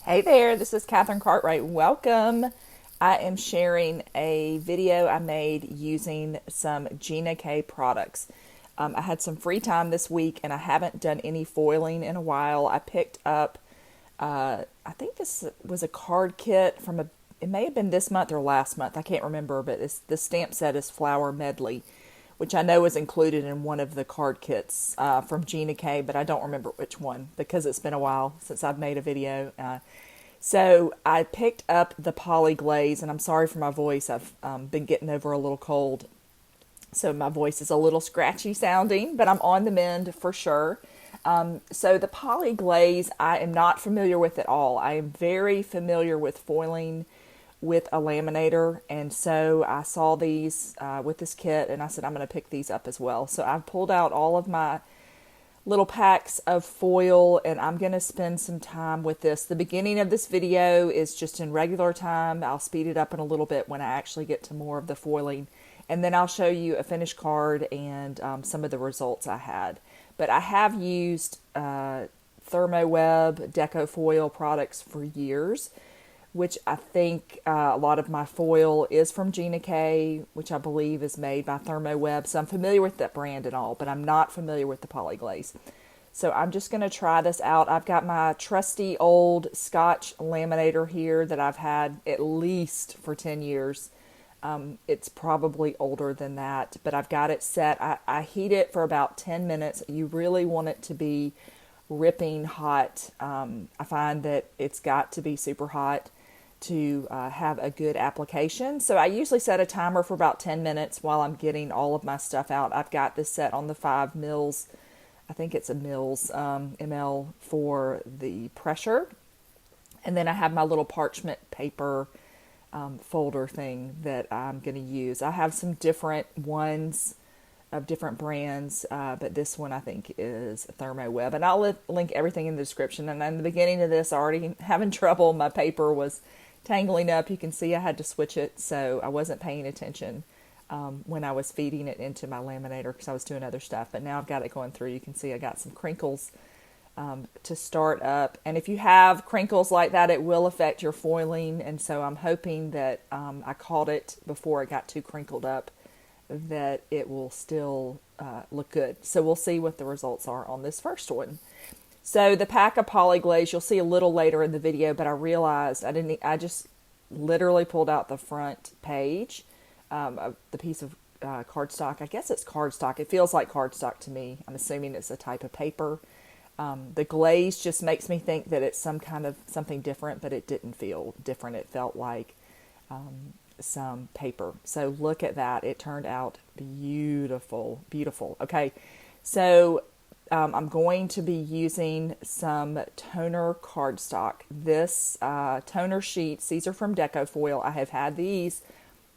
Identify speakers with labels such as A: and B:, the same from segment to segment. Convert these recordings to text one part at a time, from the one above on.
A: Hey there, this is Katherine Cartwright. Welcome. I am sharing a video I made using some Gina products. I had some free time this week and I haven't done any foiling in a while. I picked up, I think this was a card kit it may have been this month or last month. I can't remember, but the stamp set is Flower Medley, which I know is included in one of the card kits from Gina, but I don't remember which one because it's been a while since I've made a video. So I picked up the Poly Glaze, and I'm sorry for my voice. I've been getting over a little cold, so my voice is a little scratchy sounding, but I'm on the mend for sure. So the Poly Glaze, I am not familiar with at all. I am very familiar with foiling with a laminator, and so I saw these with this kit, and I said I'm going to pick these up as well. So I've pulled out all of my little packs of foil, and I'm going to spend some time with this. The beginning of this video is just in regular time. I'll speed it up in a little bit when I actually get to more of the foiling, and then I'll show you a finished card and some of the results I had. But I have used Thermoweb Deco Foil products for years, which I think a lot of my foil is from Gina, which I believe is made by Thermoweb. So I'm familiar with that brand and all, but I'm not familiar with the Poly Glaze. So I'm just going to try this out. I've got my trusty old Scotch laminator here that I've had at least for 10 years. It's probably older than that, but I've got it set. I heat it for about 10 minutes. You really want it to be ripping hot. I find that it's got to be super hot to have a good application. So I usually set a timer for about 10 minutes while I'm getting all of my stuff out. I've got this set on the 5 mils. I think it's a mils ml for the pressure. And then I have my little parchment paper folder thing that I'm going to use. I have some different ones of different brands, but this one I think is Thermoweb. And I'll link everything in the description. And in the beginning of this, already having trouble. My paper was tangling up. You can see I had to switch it, so I wasn't paying attention when I was feeding it into my laminator because I was doing other stuff. But now I've got it going through. You can see I got some crinkles to start up. And if you have crinkles like that, it will affect your foiling. And so I'm hoping that I caught it before it got too crinkled up, that it will still look good. So we'll see what the results are on this first one. So the pack of Poly Glaze, you'll see a little later in the video, but I realized I just literally pulled out the front page of the piece of cardstock. I guess it's cardstock. It feels like cardstock to me. I'm assuming it's a type of paper. The glaze just makes me think that it's some kind of something different, but it didn't feel different. It felt like some paper. So look at that. It turned out beautiful, beautiful. Okay, so I'm going to be using some toner cardstock. This toner sheets, these are from Deco Foil. I have had these,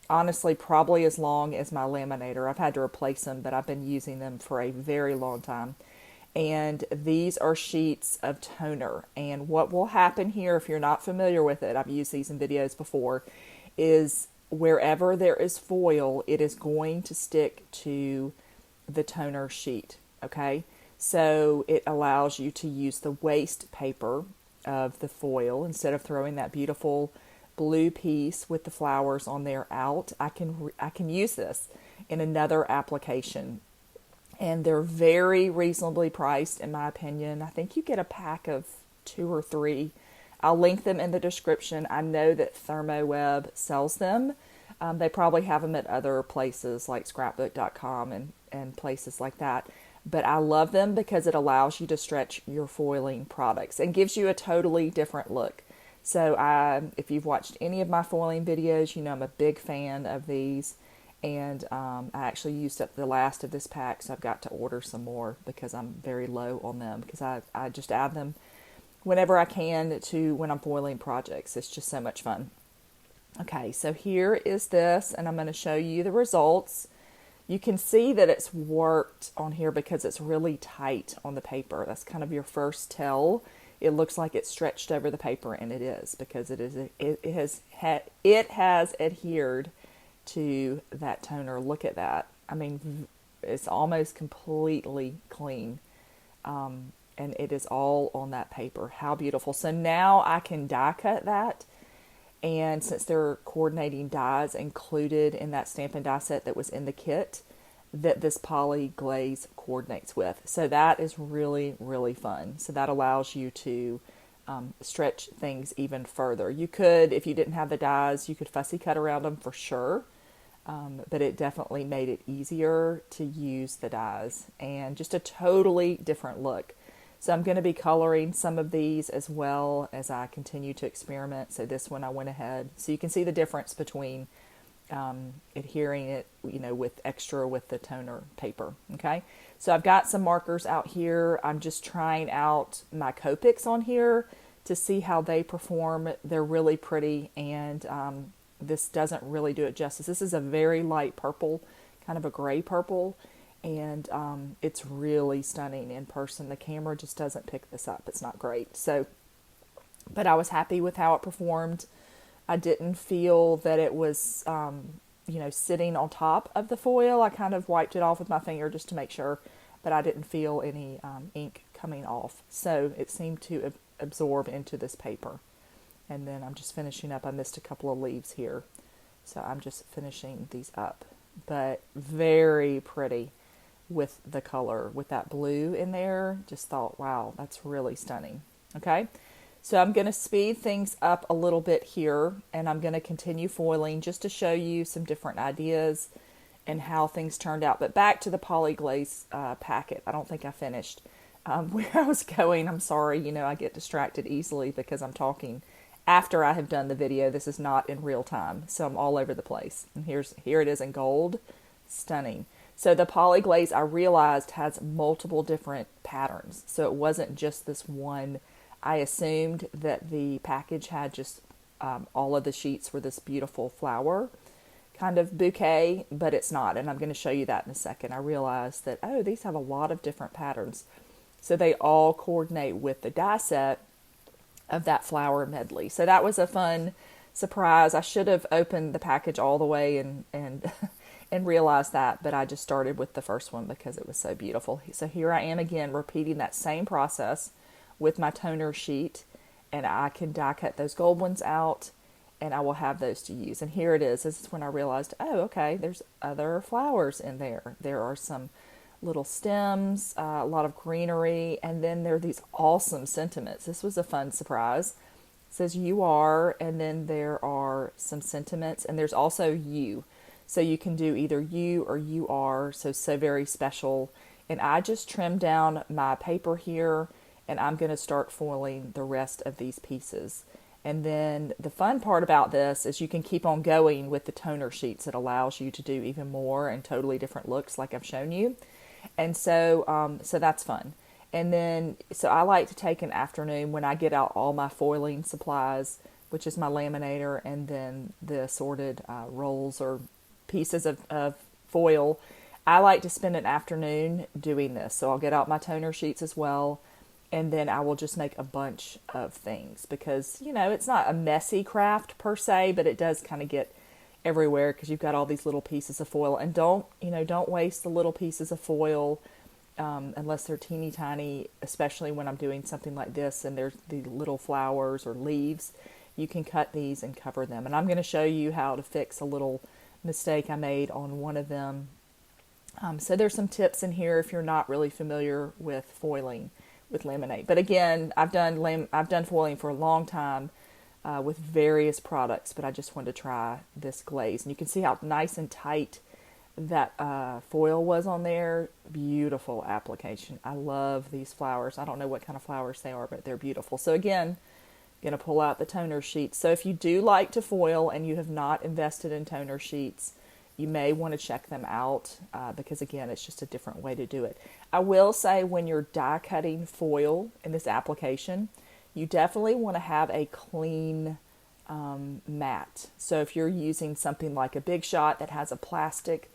A: honestly, probably as long as my laminator. I've had to replace them, but I've been using them for a very long time. And these are sheets of toner. And what will happen here, if you're not familiar with it, I've used these in videos before, is wherever there is foil, it is going to stick to the toner sheet, okay? So it allows you to use the waste paper of the foil instead of throwing that beautiful blue piece with the flowers on there out. I can use this in another application, and they're very reasonably priced in my opinion. I think you get a pack of 2 or 3. I'll link them in the description. I know that Thermoweb sells them. They probably have them at other places like scrapbook.com and places like that. But I love them because it allows you to stretch your foiling products and gives you a totally different look. So if you've watched any of my foiling videos, you know I'm a big fan of these. And I actually used up the last of this pack, so I've got to order some more because I'm very low on them. Because I just add them whenever I can to when I'm foiling projects. It's just so much fun. Okay, so here is this, and I'm going to show you the results. You can see that it's worked on here because it's really tight on the paper. That's kind of your first tell. It looks like it's stretched over the paper, and it is because it has adhered to that toner. Look at that. I mean, it's almost completely clean. and it is all on that paper. How beautiful. So now I can die cut that. And since there are coordinating dies included in that Stampin' Die set that was in the kit that this poly glaze coordinates with. So that is really, really fun. So that allows you to stretch things even further. You could, if you didn't have the dies, you could fussy cut around them for sure. But it definitely made it easier to use the dies and just a totally different look. So I'm going to be coloring some of these as well as I continue to experiment. So this one I went ahead. So you can see the difference between adhering it, with the toner paper. Okay. So I've got some markers out here. I'm just trying out my Copics on here to see how they perform. They're really pretty, and this doesn't really do it justice. This is a very light purple, kind of a gray purple. And it's really stunning in person. The camera just doesn't pick this up. It's not great. So, but I was happy with how it performed. I didn't feel that it was, sitting on top of the foil. I kind of wiped it off with my finger just to make sure, but I didn't feel any ink coming off. So it seemed to absorb into this paper. And then I'm just finishing up. I missed a couple of leaves here. So I'm just finishing these up. But very pretty. With the color, with that blue in there, just thought, wow, that's really stunning. Okay, so I'm going to speed things up a little bit here, and I'm going to continue foiling just to show you some different ideas and how things turned out. But back to the poly glaze packet. I don't think I finished where I was going. I'm sorry, I get distracted easily because I'm talking after I have done the video. This is not in real time, so I'm all over the place. And here it is in gold, stunning. So the poly glaze, I realized, has multiple different patterns. So it wasn't just this one. I assumed that the package had just all of the sheets were this beautiful flower kind of bouquet, but it's not. And I'm going to show you that in a second. I realized that, these have a lot of different patterns. So they all coordinate with the die set of that flower medley. So that was a fun surprise. I should have opened the package all the way and and realized that, but I just started with the first one because it was so beautiful. So here I am again repeating that same process with my toner sheet, and I can die cut those gold ones out, and I will have those to use. And here it is. This is when I realized, okay, there's other flowers in there. There are some little stems, a lot of greenery, and then there are these awesome sentiments. This was a fun surprise. It says you are, and then there are some sentiments, and there's also you. So you can do either you or you are, so very special. And I just trimmed down my paper here, and I'm going to start foiling the rest of these pieces. And then the fun part about this is you can keep on going with the toner sheets. It allows you to do even more and totally different looks like I've shown you. And so that's fun. And then, so I like to take an afternoon when I get out all my foiling supplies, which is my laminator and then the assorted rolls or pieces of foil. I like to spend an afternoon doing this. So I'll get out my toner sheets as well, and then I will just make a bunch of things because, it's not a messy craft per se, but it does kind of get everywhere because you've got all these little pieces of foil. And don't waste the little pieces of foil unless they're teeny tiny, especially when I'm doing something like this and there's the little flowers or leaves. You can cut these and cover them. And I'm going to show you how to fix a little mistake I made on one of them. So there's some tips in here if you're not really familiar with foiling with laminate. But again, I've done foiling for a long time with various products, but I just wanted to try this glaze. And you can see how nice and tight that foil was on there. Beautiful application. I love these flowers. I don't know what kind of flowers they are, but they're beautiful. So again, going to pull out the toner sheets. So if you do like to foil and you have not invested in toner sheets, you may want to check them out because again, it's just a different way to do it. I will say when you're die cutting foil in this application, you definitely want to have a clean mat. So if you're using something like a Big Shot that has a plastic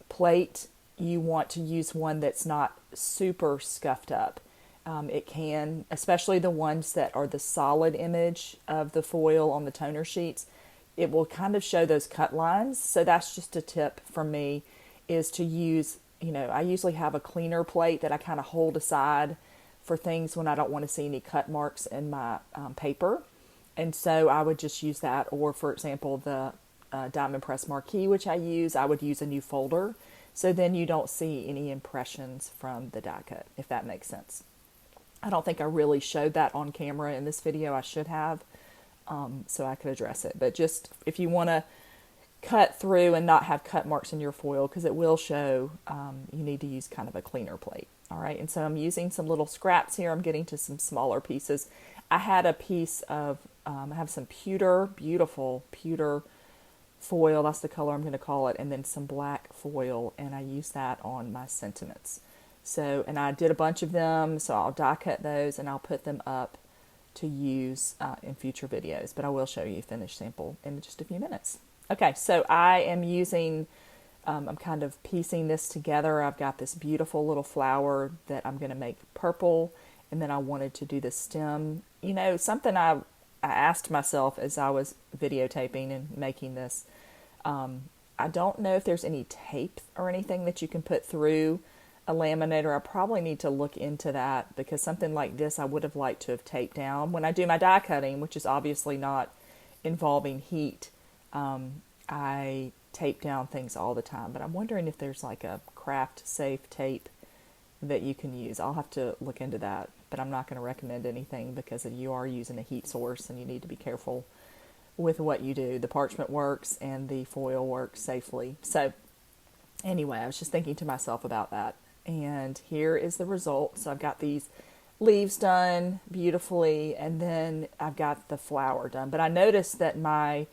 A: plate, you want to use one that's not super scuffed up. It can, especially the ones that are the solid image of the foil on the toner sheets, it will kind of show those cut lines. So that's just a tip from me, is to use I usually have a cleaner plate that I kind of hold aside for things when I don't want to see any cut marks in my paper. And so I would just use that. Or, for example, the Diamond Press Marquee, which I would use a new folder. So then you don't see any impressions from the die cut, if that makes sense. I don't think I really showed that on camera in this video. I should have, so I could address it. But just if you want to cut through and not have cut marks in your foil, because it will show, you need to use kind of a cleaner plate. All right, and so I'm using some little scraps here. I'm getting to some smaller pieces. I had a piece of, I have some pewter, beautiful pewter foil, that's the color I'm going to call it, and then some black foil, and I use that on my sentiments. So, and I did a bunch of them, so I'll die cut those and I'll put them up to use in future videos, but I will show you a finished sample in just a few minutes. Okay, so I am using, I'm kind of piecing this together. I've got this beautiful little flower that I'm going to make purple, and then I wanted to do the stem. Something I asked myself as I was videotaping and making this, I don't know if there's any tape or anything that you can put through a laminator. I probably need to look into that, because something like this I would have liked to have taped down. When I do my die cutting, which is obviously not involving heat, I tape down things all the time, but I'm wondering if there's like a craft safe tape that you can use. I'll have to look into that, but I'm not going to recommend anything because you are using a heat source and you need to be careful with what you do. The parchment works and the foil works safely. So anyway, I was just thinking to myself about that. And here is the result. So I've got these leaves done beautifully, and then I've got the flower done. But I noticed that my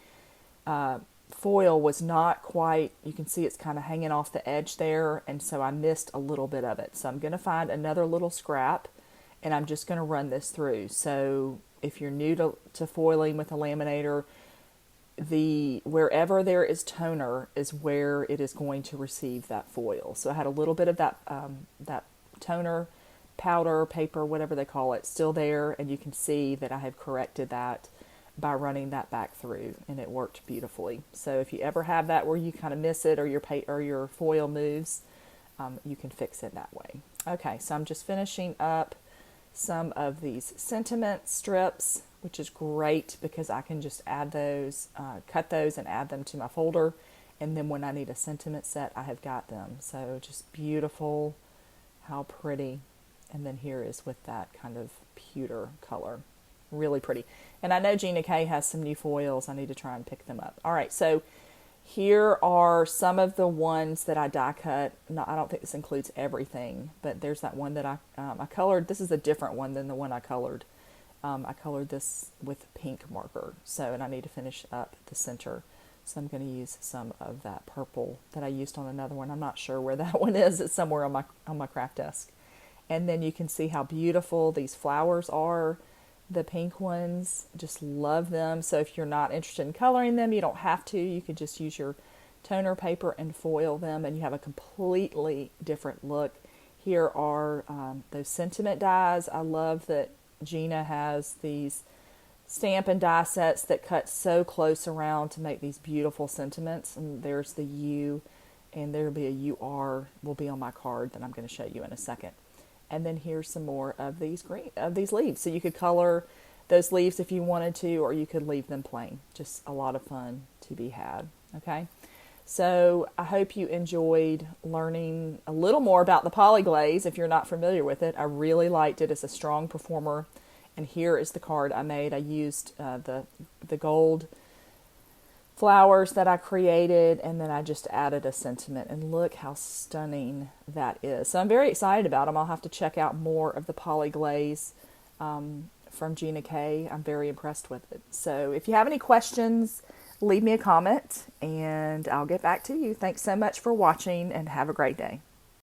A: foil was not quite, you can see it's kind of hanging off the edge there, and so I missed a little bit of it. So I'm going to find another little scrap, and I'm just going to run this through. So if you're new to foiling with a laminator, wherever there is toner is where it is going to receive that foil. So I had a little bit of that toner powder, paper, whatever they call it, still there, and you can see that I have corrected that by running that back through, and it worked beautifully. So if you ever have that where you kind of miss it, or your foil moves, you can fix it that way. Okay, so I'm just finishing up some of these sentiment strips, which is great because I can just add those, cut those and add them to my folder, and then when I need a sentiment set, I have got them. So just beautiful, how pretty. And then here is with that kind of pewter color. Really pretty. And I know Gina K has some new foils. I need to try and pick them up. All right, so here are some of the ones that I die cut. No, I don't think this includes everything, but there's that one that I colored. This is a different one than the one I colored. I colored this with pink marker. So, and I need to finish up the center. So I'm going to use some of that purple that I used on another one. I'm not sure where that one is. It's somewhere on my craft desk. And then you can see how beautiful these flowers are. The pink ones, just love them. So if you're not interested in coloring them, you don't have to. You could just use your toner paper and foil them, and you have a completely different look. Here are those sentiment dies. I love that Gina has these stamp and die sets that cut so close around to make these beautiful sentiments. And there's the U, and there'll be a UR will be on my card that I'm going to show you in a second. And then here's some more of these leaves. So you could color those leaves if you wanted to, or you could leave them plain. Just a lot of fun to be had. Okay. So I hope you enjoyed learning a little more about the poly glaze. If you're not familiar with it, I really liked it. It's a strong performer. And here is the card I made. I used the gold flowers that I created, and then I just added a sentiment, and look how stunning that is. So I'm very excited about them. I'll have to check out more of the poly glaze from Gina K. I'm very impressed with it. So if you have any questions, leave me a comment and I'll get back to you. Thanks so much for watching, and have a great day.